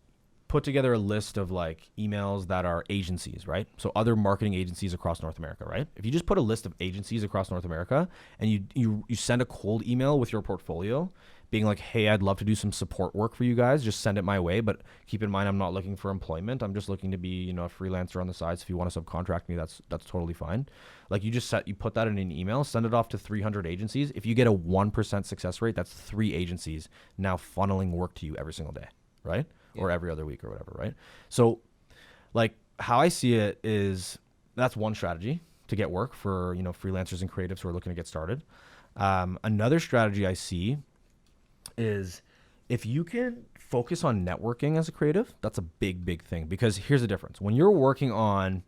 put together a list of like emails that are agencies, right? So other marketing agencies across North America, right? If you just put a list of agencies across North America and you send a cold email with your portfolio being like, hey, I'd love to do some support work for you guys, just send it my way. But keep in mind, I'm not looking for employment. I'm just looking to be, a freelancer on the side. So if you want to subcontract me, that's totally fine. Like you put that in an email, send it off to 300 agencies. If you get a 1% success rate, that's 3 agencies now funneling work to you every single day, right? Yeah. Or every other week or whatever, right? So like how I see it is that's one strategy to get work for, freelancers and creatives who are looking to get started. Another strategy I see is if you can focus on networking as a creative, that's a big thing. Because here's the difference. When you're working on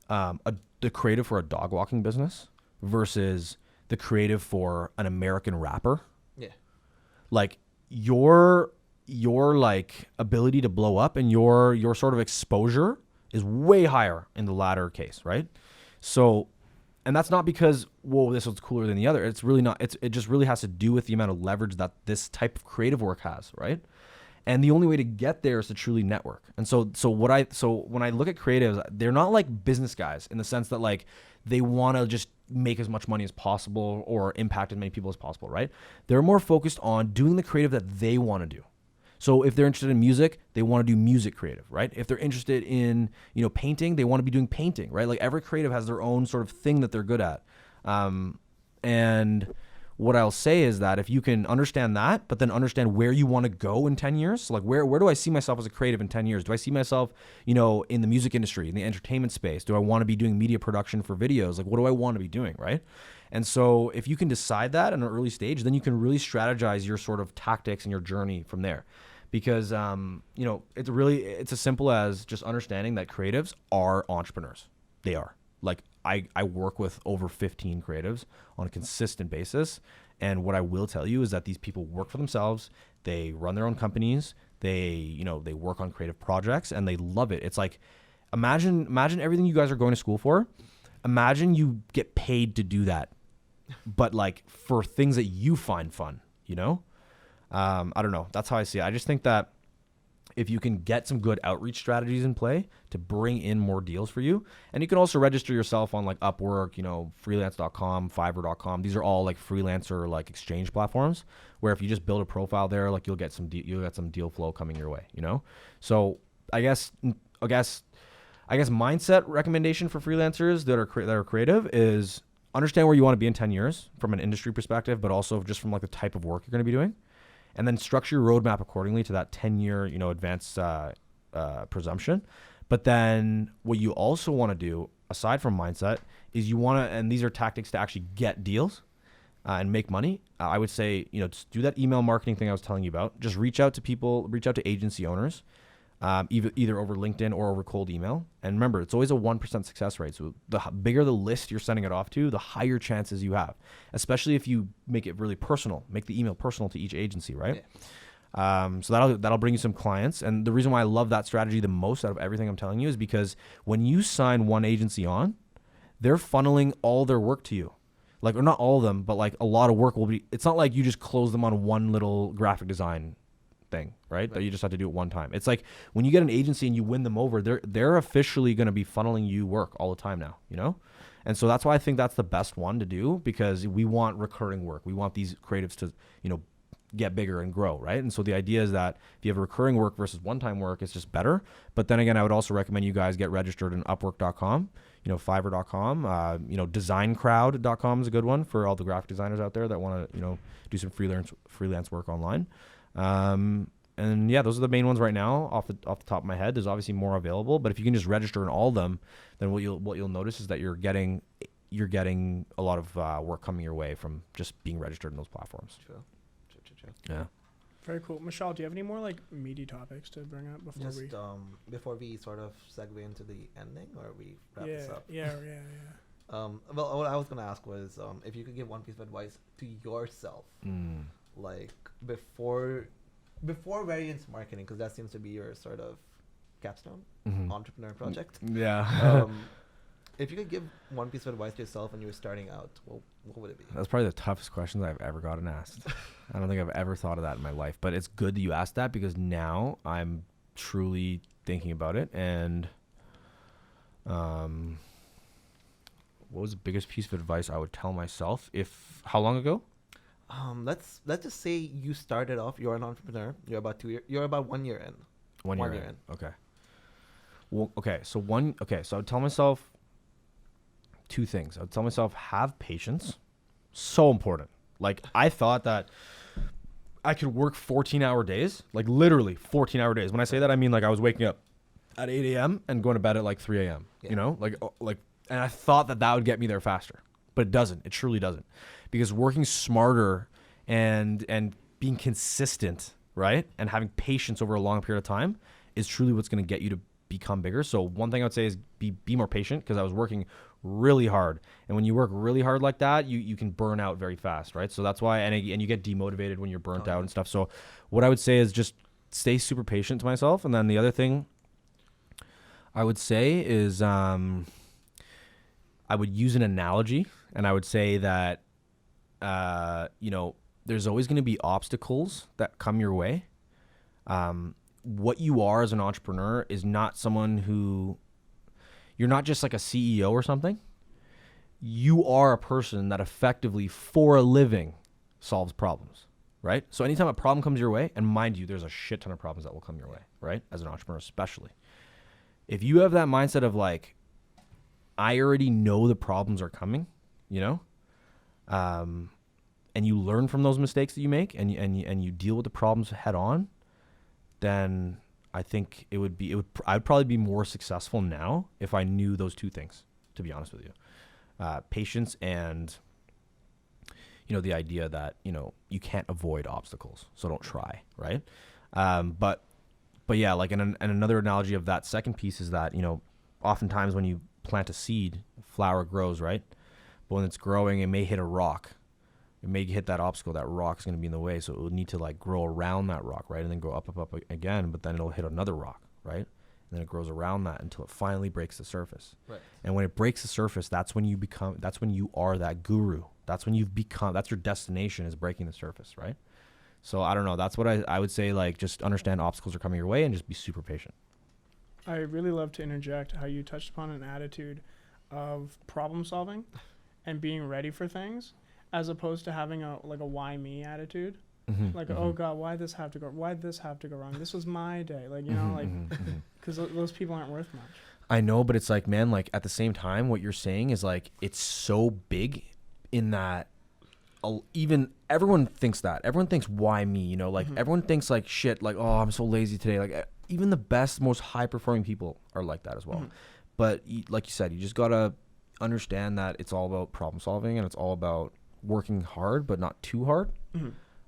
the creative for a dog walking business versus the creative for an American rapper, like your like ability to blow up and your sort of exposure is way higher in the latter case, right? So, and that's not because, whoa, this one's cooler than the other. It's really not. It just really has to do with the amount of leverage that this type of creative work has, right? And the only way to get there is to truly network. And so when I look at creatives, they're not like business guys in the sense that like they want to just make as much money as possible or impact as many people as possible, right? They're more focused on doing the creative that they want to do. So if they're interested in music, they want to do music creative, right? If they're interested in, painting, they want to be doing painting, right? Like every creative has their own sort of thing that they're good at. And what I'll say is that if you can understand that, but then understand where you want to go in 10 years, so like where do I see myself as a creative in 10 years? Do I see myself, in the music industry, in the entertainment space? Do I want to be doing media production for videos? Like what do I want to be doing, right? And so if you can decide that in an early stage, then you can really strategize your sort of tactics and your journey from there. Because, it's as simple as just understanding that creatives are entrepreneurs. They are. Like I work with over 15 creatives on a consistent basis. And what I will tell you is that these people work for themselves. They run their own companies. They work on creative projects and they love it. It's like, imagine everything you guys are going to school for. Imagine you get paid to do that, but like for things that you find fun, I don't know. That's how I see it. I just think that if you can get some good outreach strategies in play to bring in more deals for you. And you can also register yourself on like Upwork, freelance.com, Fiverr.com. These are all like freelancer like exchange platforms where if you just build a profile there, like you'll get some deal flow coming your way, So I guess mindset recommendation for freelancers that are creative is understand where you want to be in 10 years from an industry perspective, but also just from like the type of work you're going to be doing. And then structure your roadmap accordingly to that 10-year, advanced presumption. But then what you also want to do, aside from mindset, is you want to, and these are tactics to actually get deals and make money. I would say, just do that email marketing thing I was telling you about. Just reach out to people, reach out to agency owners, either over LinkedIn or over cold email. And remember, it's always a 1% success rate. So the bigger the list you're sending it off to, the higher chances you have, especially if you make it really personal, make the email personal to each agency, right? Yeah. So that'll bring you some clients. And the reason why I love that strategy the most out of everything I'm telling you is because when you sign one agency on, they're funneling all their work to you. Like, or not all of them, but like a lot of work will be, it's not like you just close them on one little graphic design thing, right? That you just have to do it one time. It's like when you get an agency and you win them over, they're officially going to be funneling you work all the time now, And so that's why I think that's the best one to do, because we want recurring work. We want these creatives to, get bigger and grow, right? And so the idea is that if you have recurring work versus one-time work, it's just better. But then again, I would also recommend you guys get registered in Upwork.com, Fiverr.com, DesignCrowd.com is a good one for all the graphic designers out there that want to, do some freelance work online. And yeah, those are the main ones right now off the top of my head. There's obviously more available, but if you can just register in all of them, then what you'll notice is that you're getting a lot of work coming your way from just being registered in those platforms. True. Yeah. Very cool. Mashaal, do you have any more like meaty topics to bring up before we sort of segue into the ending, or we wrap this up? Yeah. Well, what I was gonna ask was if you could give one piece of advice to yourself, like before variance marketing, because that seems to be your sort of capstone entrepreneur project. Yeah. If you could give one piece of advice to yourself when you were starting out, what would it be? That's probably the toughest question that I've ever gotten asked. I don't think I've ever thought of that in my life, but it's good that you asked that, because now I'm truly thinking about it. And what was the biggest piece of advice I would tell myself? How long ago? Let's just say you started off. You're an entrepreneur. You're about 2 years. You're about 1 year in. 1 year in. Okay. Well, okay. So I would tell myself two things. I would tell myself, have patience. So important. Like, I thought that I could work 14-hour days, like literally 14-hour days. When I say that, I mean like I was waking up at 8 a.m. and going to bed at like 3 a.m. Yeah. And I thought that would get me there faster, but it doesn't. It truly doesn't, because working smarter and being consistent, right, and having patience over a long period of time is truly what's going to get you to become bigger. So one thing I would say is be more patient, because I was working really hard, and when you work really hard like that, you can burn out very fast, right? So that's why, and you get demotivated when you're burnt out and stuff. So what I would say is just stay super patient to myself. And then the other thing I would say is I would use an analogy, and I would say that there's always going to be obstacles that come your way. What you are as an entrepreneur is not someone who, you're not just like a CEO or something. You are a person that effectively, for a living, solves problems, right? So anytime a problem comes your way, and mind you, there's a shit ton of problems that will come your way, right? As an entrepreneur, especially. If you have that mindset of like, I already know the problems are coming, and you learn from those mistakes that you make, and you deal with the problems head on, then I think I'd probably be more successful now if I knew those two things, to be honest with you. Patience and, the idea that, you can't avoid obstacles, so don't try, right? But yeah, like, and another analogy of that second piece is that, oftentimes when you plant a seed, flower grows, right? But when it's growing, it may hit a rock. It may hit that obstacle. That rock's going to be in the way, so it will need to like grow around that rock, right? And then go up again, but then it'll hit another rock, right? And then it grows around that until it finally breaks the surface. Right. And when it breaks the surface, that's when you are that guru. That's when that's your destination, is breaking the surface, right? So I don't know. That's what I would say. Like, just understand obstacles are coming your way and just be super patient. I really love to interject how you touched upon an attitude of problem solving and being ready for things, as opposed to having a why me attitude. Like, oh God, why'd this have to go wrong? This was my day. Like, you know, like, because those people aren't worth much. I know, but it's like, man, like at the same time, what you're saying is like, it's so big in that even everyone thinks that. Everyone thinks, why me? You know, like everyone thinks like, shit, like, oh, I'm so lazy today. Like even the best, most high performing people are like that as well. But like you said, you just got to understand that it's all about problem solving and it's all about working hard, but not too hard.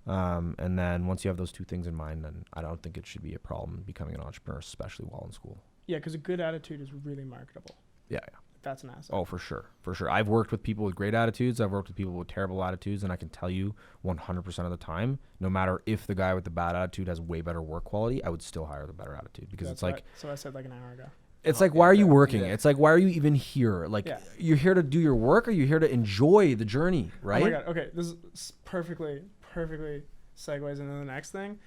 And then once you have those two things in mind, then I don't think it should be a problem becoming an entrepreneur, especially while in school. Yeah, because a good attitude is really marketable. Yeah. That's an asset. Oh, for sure. I've worked with people with great attitudes. I've worked with people with terrible attitudes. And I can tell you 100% of the time, no matter if the guy with the bad attitude has way better work quality, I would still hire the better attitude. Because it's like... So I said like an hour ago. It's like, why are you working? It's like, why are you even here? Like, you're here to do your work, or you're here to enjoy the journey, right? Oh my God. Okay, this is perfectly segues into the next thing.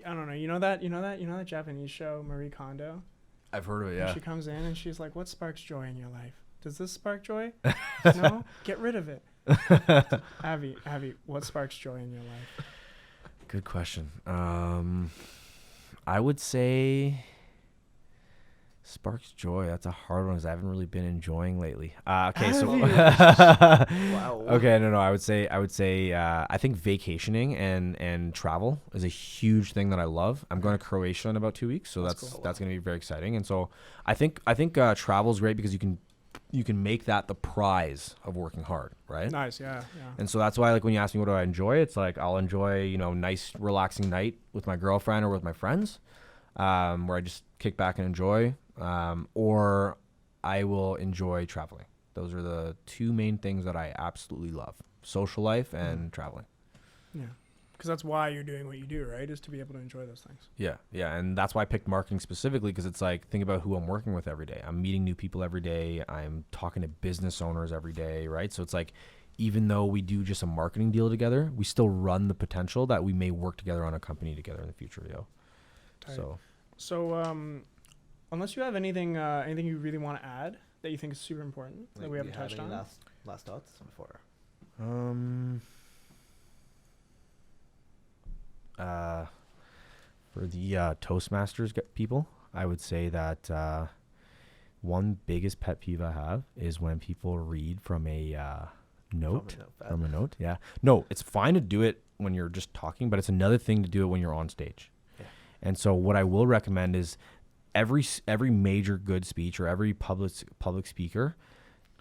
I don't know. You know that Japanese show Marie Kondo? I've heard of it, yeah. And she comes in and she's like, what sparks joy in your life? Does this spark joy? No? Get rid of it. Avi, what sparks joy in your life? Good question. I would say sparks joy. That's a hard one because I haven't really been enjoying lately. Okay, so wow. Okay, no. I would say I think vacationing and travel is a huge thing that I love. I'm going to Croatia in about 2 weeks, so that's cool. That's going to be very exciting. And so I think travel is great because you can make that the prize of working hard, right? Nice, yeah. And so that's why, like, when you ask me what do I enjoy, it's like I'll enjoy, nice relaxing night with my girlfriend or with my friends, where I just kick back and enjoy. Or I will enjoy traveling. Those are the two main things that I absolutely love: social life and traveling. Yeah, because that's why you're doing what you do, right? Is to be able to enjoy those things. Yeah, and that's why I picked marketing specifically, because it's like, think about who I'm working with every day. I'm meeting new people every day. I'm talking to business owners every day, right? So it's like, even though we do just a marketing deal together, we still run the potential that we may work together on a company together in the future, Tight. So, unless you have anything you really want to add that you think is super important that we haven't touched on. Last thoughts before. For the Toastmasters people, I would say that one biggest pet peeve I have is when people read from a note. From a note, yeah. No, it's fine to do it when you're just talking, but it's another thing to do it when you're on stage. Yeah. And so what I will recommend is every major good speech or every public speaker,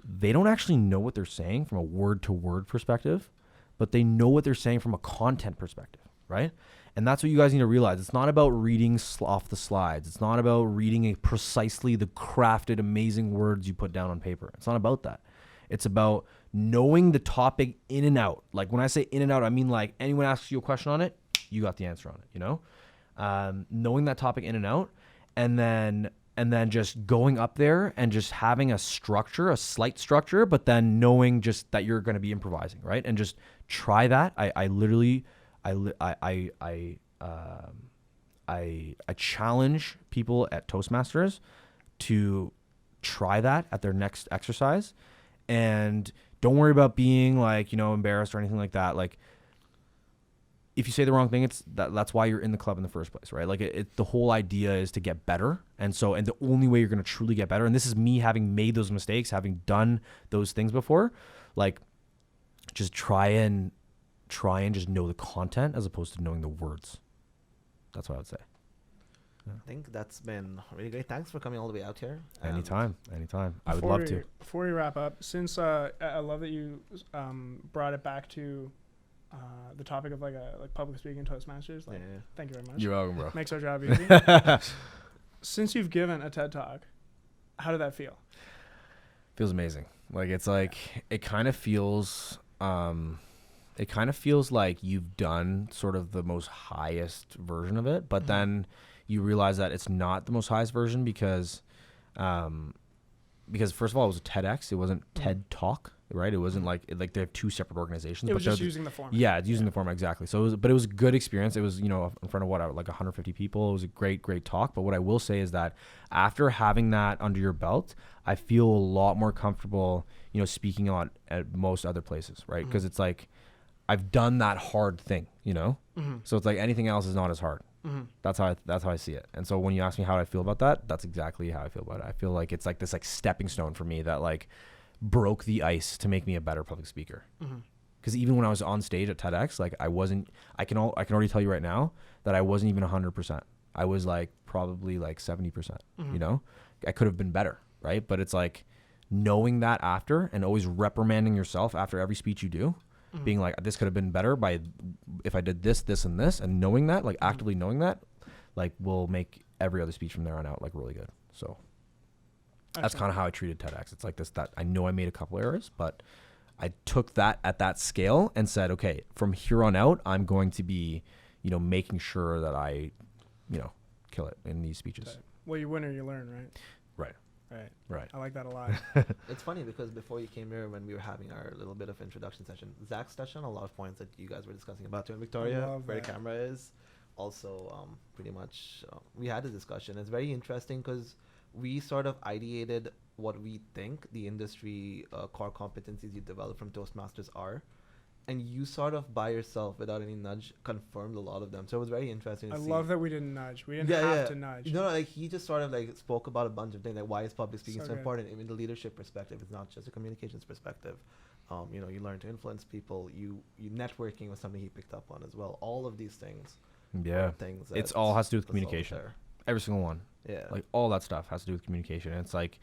they don't actually know what they're saying from a word-to-word perspective, but they know what they're saying from a content perspective, right? And that's what you guys need to realize. It's not about reading off the slides. It's not about reading precisely the crafted, amazing words you put down on paper. It's not about that. It's about knowing the topic in and out. Like, when I say in and out, I mean like anyone asks you a question on it, you got the answer on it, knowing that topic in and out. And then just going up there and just having a structure, a slight structure, but then knowing just that you're going to be improvising, right? And just try that. I challenge people at Toastmasters to try that at their next exercise, and don't worry about being like, embarrassed or anything like that. Like, if you say the wrong thing, that's why you're in the club in the first place, right? Like, the whole idea is to get better. And the only way you're going to truly get better, and this is me having made those mistakes, having done those things before, like, just try and just know the content as opposed to knowing the words. That's what I would say. Yeah. I think that's been really great. Thanks for coming all the way out here. Anytime. I would love to. Before we wrap up, since I love that you brought it back to the topic of like public speaking Toastmasters. Thank you very much. You're welcome, bro. Makes our job easy. Since you've given a TED Talk, how did that feel? Feels amazing. Like, it's like, it kind of feels like you've done sort of the most highest version of it, but then you realize that it's not the most highest version because first of all, it was a TEDx. It wasn't TED Talk. right? It wasn't like they have two separate organizations. It was but just using the format. Yeah, it's using the format exactly. So, it was a good experience. It was, in front of like 150 people. It was a great talk. But what I will say is that after having that under your belt, I feel a lot more comfortable, speaking on at most other places, right? Because it's like I've done that hard thing, So it's like anything else is not as hard. That's how I see it. And so when you ask me how I feel about that, that's exactly how I feel about it. I feel like it's like this like stepping stone for me that like broke the ice to make me a better public speaker. Because even when I was on stage at TEDx, like I can already tell you right now that I wasn't even 100%. I was like probably like 70%, I could have been better. Right. But it's like knowing that after and always reprimanding yourself after every speech you do, being like, this could have been better by if I did this, this, and this, and knowing that, like actively knowing that, like will make every other speech from there on out like really good. So that's kind of how I treated TEDx. It's like that I know I made a couple errors, but I took that at that scale and said, okay, from here on out, I'm going to be, making sure that I, kill it in these speeches. Okay. Well, you win or you learn, right? Right. I like that a lot. It's funny because before you came here, when we were having our little bit of introduction session, Zach's touched on a lot of points that you guys were discussing about too in Victoria, where the camera is. Also, pretty much, we had a discussion. It's very interesting because we sort of ideated what we think the industry core competencies you develop from Toastmasters are. And you sort of by yourself, without any nudge, confirmed a lot of them. So it was very interesting to see. I love that we didn't nudge. We didn't have to nudge. Like he just sort of like spoke about a bunch of things, like why is public speaking so important? I mean, the leadership perspective, it's not just a communications perspective. You learn to influence people. You networking was something he picked up on as well. All of these things. Yeah. Things. It's all has to do with communication. Every single one. Yeah. Like all that stuff has to do with communication. And it's like,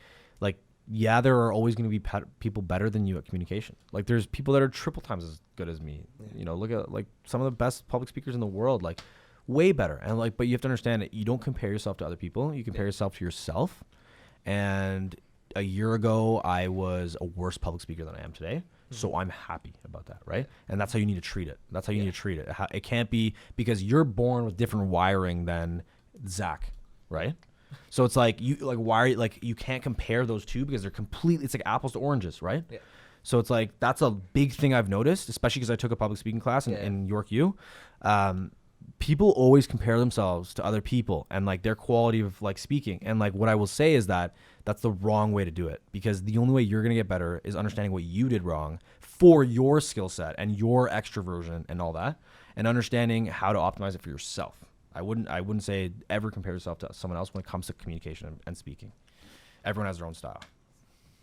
yeah, there are always going to be people better than you at communication. Like there's people that are triple times as good as me. Yeah. Look at like some of the best public speakers in the world, like way better. And like, but you have to understand that you don't compare yourself to other people. You compare yourself to yourself. And a year ago, I was a worse public speaker than I am today. So I'm happy about that, right? And that's how you need to treat it. That's how you need to treat it. It can't be because you're born with different wiring than Zach, right? So it's like you can't compare those two because they're completely, it's like apples to oranges, right? Yeah. So it's like that's a big thing I've noticed, especially because I took a public speaking class in York U. People always compare themselves to other people and like their quality of like speaking. And like what I will say is that that's the wrong way to do it, because the only way you're going to get better is understanding what you did wrong for your skill set and your extroversion and all that, and understanding how to optimize it for yourself. I wouldn't say ever compare yourself to someone else when it comes to communication and speaking. Everyone has their own style.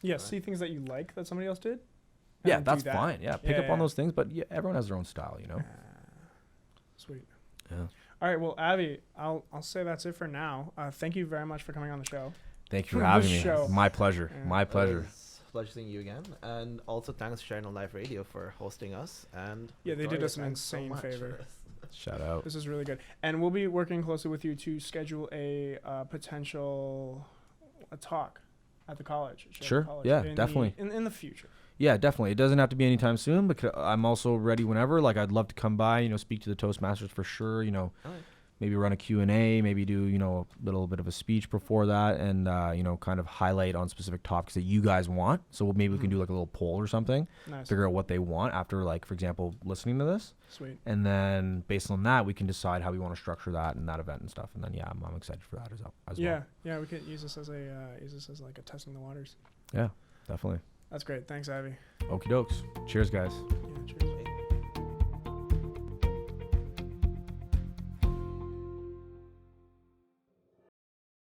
Yeah, right. See things that you like that somebody else did. Yeah, that's fine. Yeah, pick up on those things, but yeah, everyone has their own style, Sweet. Yeah. All right, well, Avi, I'll say that's it for now. Thank you very much for coming on the show. Thank you for having me. My pleasure. Yeah. My pleasure. Pleasure seeing you again, and also thanks to Sheridan Live Radio for hosting us. And yeah, they did us an insane favor. Shout out. This is really good. And we'll be working closely with you to schedule a potential talk at the college. Sure. College yeah, definitely. In the future. Yeah, definitely. It doesn't have to be anytime soon, but I'm also ready whenever. Like, I'd love to come by, speak to the Toastmasters for sure, maybe run a Q&A, maybe do, a little bit of a speech before that, and, kind of highlight on specific topics that you guys want. So maybe we can do like a little poll or something, figure out what they want after, like, for example, listening to this. Sweet. And then based on that, we can decide how we want to structure that and that event and stuff. And then, yeah, I'm excited for that as well. Yeah, we could use this as like a testing the waters. Yeah, definitely. That's great. Thanks, Avi. Okie dokes. Cheers, guys.